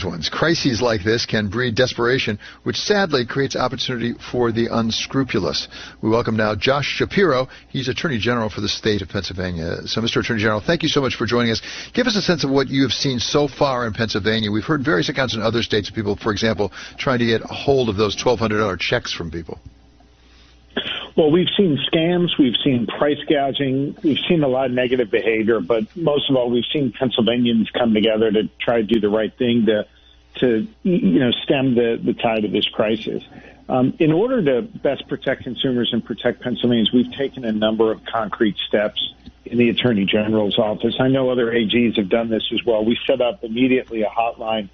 ones. Crises like this can breed desperation, which sadly creates opportunity for the unscrupulous. We welcome now Josh Shapiro. He's Attorney General for the state of Pennsylvania. So, Mr. Attorney General, thank you so much for joining us. Give us a sense of what you have seen so far in Pennsylvania. We've heard various accounts in other states of people, for example, trying to get a hold of those $1,200 checks from people. Well, we've seen scams, we've seen price gouging, we've seen a lot of negative behavior, but most of all, we've seen Pennsylvanians come together to try to do the right thing to stem the tide of this crisis. In order to best protect consumers and protect Pennsylvanians, we've taken a number of concrete steps in the Attorney General's office. I know other AGs have done this as well. We set up immediately a hotline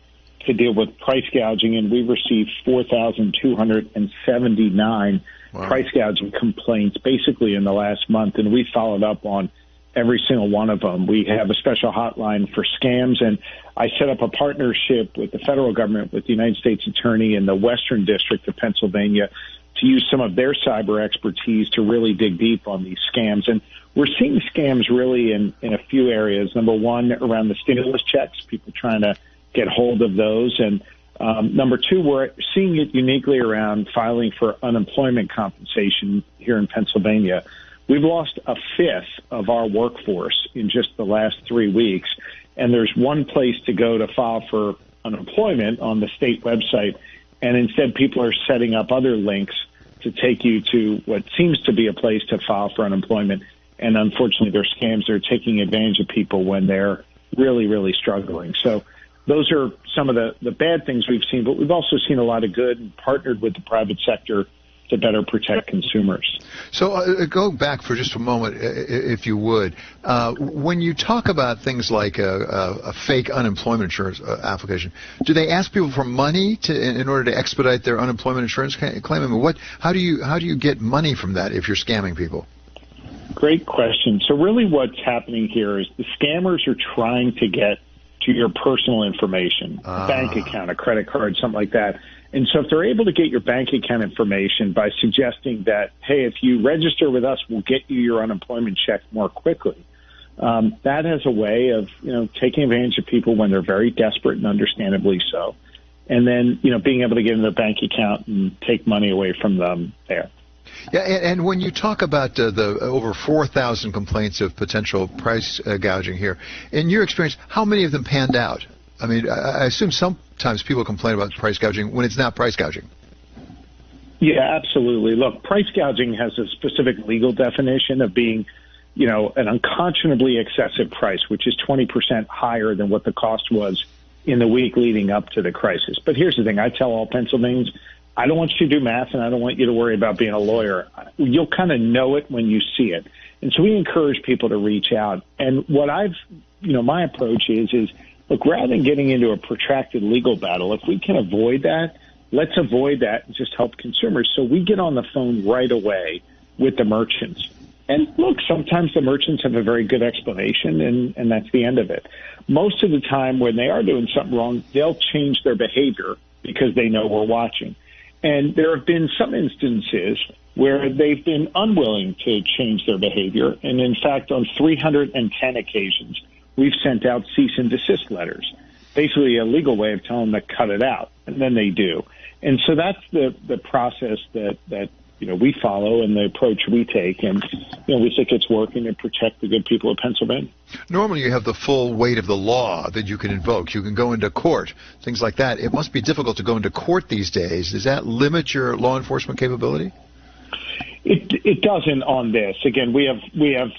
to deal with price gouging, and we've received 4,279 price gouging complaints basically in the last month, and we followed up on every single one of them. We have a special hotline for scams, and I set up a partnership with the federal government, with the United States Attorney in the Western District of Pennsylvania, to use some of their cyber expertise to really dig deep on these scams. And we're seeing scams really in a few areas. Number one, around the stimulus checks, people trying to get hold of those. And number two, we're seeing it uniquely around filing for unemployment compensation here in Pennsylvania. We've lost a fifth of our workforce in just the last 3 weeks, and there's one place to go to file for unemployment on the state website, and instead people are setting up other links to take you to what seems to be a place to file for unemployment, and unfortunately they're scams. They're taking advantage of people when they're really, really struggling. So those are some of the bad things we've seen, but we've also seen a lot of good and partnered with the private sector to better protect consumers. So go back for just a moment, if you would. When you talk about things like a fake unemployment insurance application, do they ask people for money in order to expedite their unemployment insurance claim? I mean, how do you get money from that if you're scamming people? Great question. So really what's happening here is the scammers are trying to get to your personal information, a bank account, a credit card, something like that. And so if they're able to get your bank account information by suggesting that, hey, if you register with us, we'll get you your unemployment check more quickly, that has a way of, taking advantage of people when they're very desperate, and understandably so. And then, being able to get in their bank account and take money away from them there. Yeah, and when you talk about the over 4,000 complaints of potential price gouging here, in your experience, how many of them panned out? I mean, I assume sometimes people complain about price gouging when it's not price gouging. Yeah, absolutely. Look, price gouging has a specific legal definition of being, an unconscionably excessive price, which is 20% higher than what the cost was in the week leading up to the crisis. But here's the thing. I tell all Pennsylvanians, I don't want you to do math, and I don't want you to worry about being a lawyer. You'll kind of know it when you see it. And so we encourage people to reach out. And what my approach is, look, rather than getting into a protracted legal battle, if we can avoid that, let's avoid that and just help consumers. So we get on the phone right away with the merchants. And look, sometimes the merchants have a very good explanation, and that's the end of it. Most of the time when they are doing something wrong, they'll change their behavior because they know we're watching. And there have been some instances where they've been unwilling to change their behavior. And in fact, on 310 occasions, we've sent out cease and desist letters, basically a legal way of telling them to cut it out. And then they do. And so that's the process that we follow and the approach we take. And, we think it's working to protect the good people of Pennsylvania. Normally you have the full weight of the law that you can invoke. You can go into court, things like that. It must be difficult to go into court these days. Does that limit your law enforcement capability? It doesn't on this. Again, we have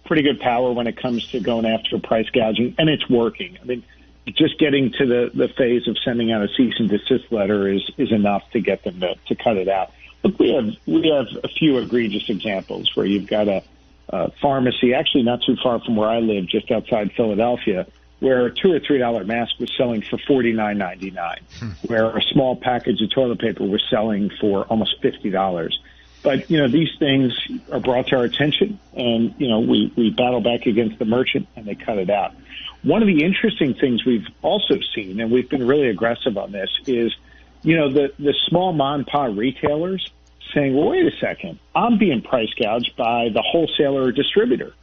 pretty good power when it comes to going after price gouging, and it's working. I mean, just getting to the phase of sending out a cease and desist letter is enough to get them to cut it out. Look, we have a few egregious examples where you've got a pharmacy, actually not too far from where I live, just outside Philadelphia, where a $2 or $3 mask was selling for $49.99, where a small package of toilet paper was selling for almost $50. But, these things are brought to our attention, and, we battle back against the merchant, and they cut it out. One of the interesting things we've also seen, and we've been really aggressive on this, is, the small mom and pop retailers saying, well, wait a second, I'm being price gouged by the wholesaler or distributor.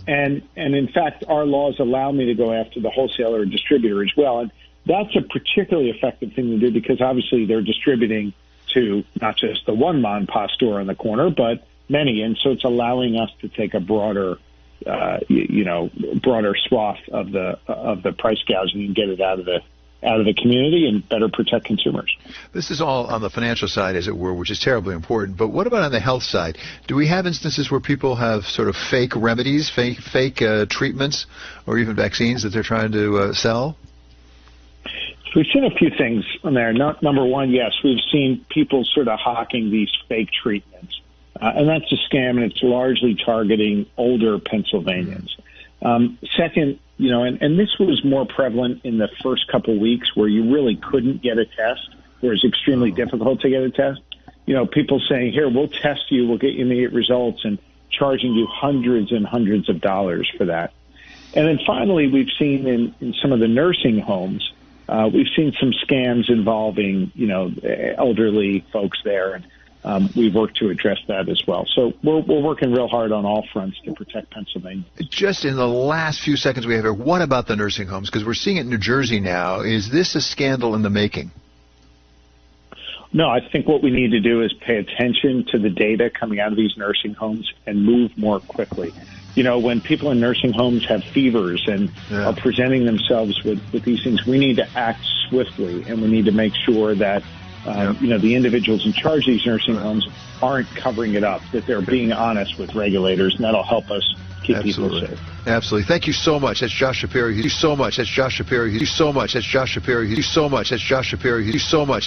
And in fact, our laws allow me to go after the wholesaler or distributor as well. And that's a particularly effective thing to do because obviously they're distributing to not just the one mom and pop store on the corner, but many. And so it's allowing us to take a broader swath of the price gouging and get it out of the community and better protect consumers. This is all on the financial side, as it were, which is terribly important. But what about on the health side? Do we have instances where people have sort of fake remedies, fake treatments, or even vaccines that they're trying to sell? We've seen a few things on there. Number one, yes, we've seen people sort of hawking these fake treatments. And that's a scam, and it's largely targeting older Pennsylvanians. Second, and this was more prevalent in the first couple of weeks where you really couldn't get a test, where it's extremely difficult to get a test. People saying, here, we'll test you, we'll get you immediate results, and charging you hundreds and hundreds of dollars for that. And then finally, we've seen in some of the nursing homes, we've seen some scams involving, elderly folks there, and we've worked to address that as well. So we're working real hard on all fronts to protect Pennsylvania. Just in the last few seconds we have here, what about the nursing homes? Because we're seeing it in New Jersey now. Is this a scandal in the making? No, I think what we need to do is pay attention to the data coming out of these nursing homes and move more quickly. When people in nursing homes have fevers and are presenting themselves with these things, we need to act swiftly, and we need to make sure that the individuals in charge of these nursing homes aren't covering it up, that they're being honest with regulators, and that'll help us keep people safe. Absolutely. Thank you so much. That's Josh Shapiro. You do so much. That's Josh Shapiro. You do so much. That's Josh Shapiro. You do so much. That's Josh Shapiro. You do so much.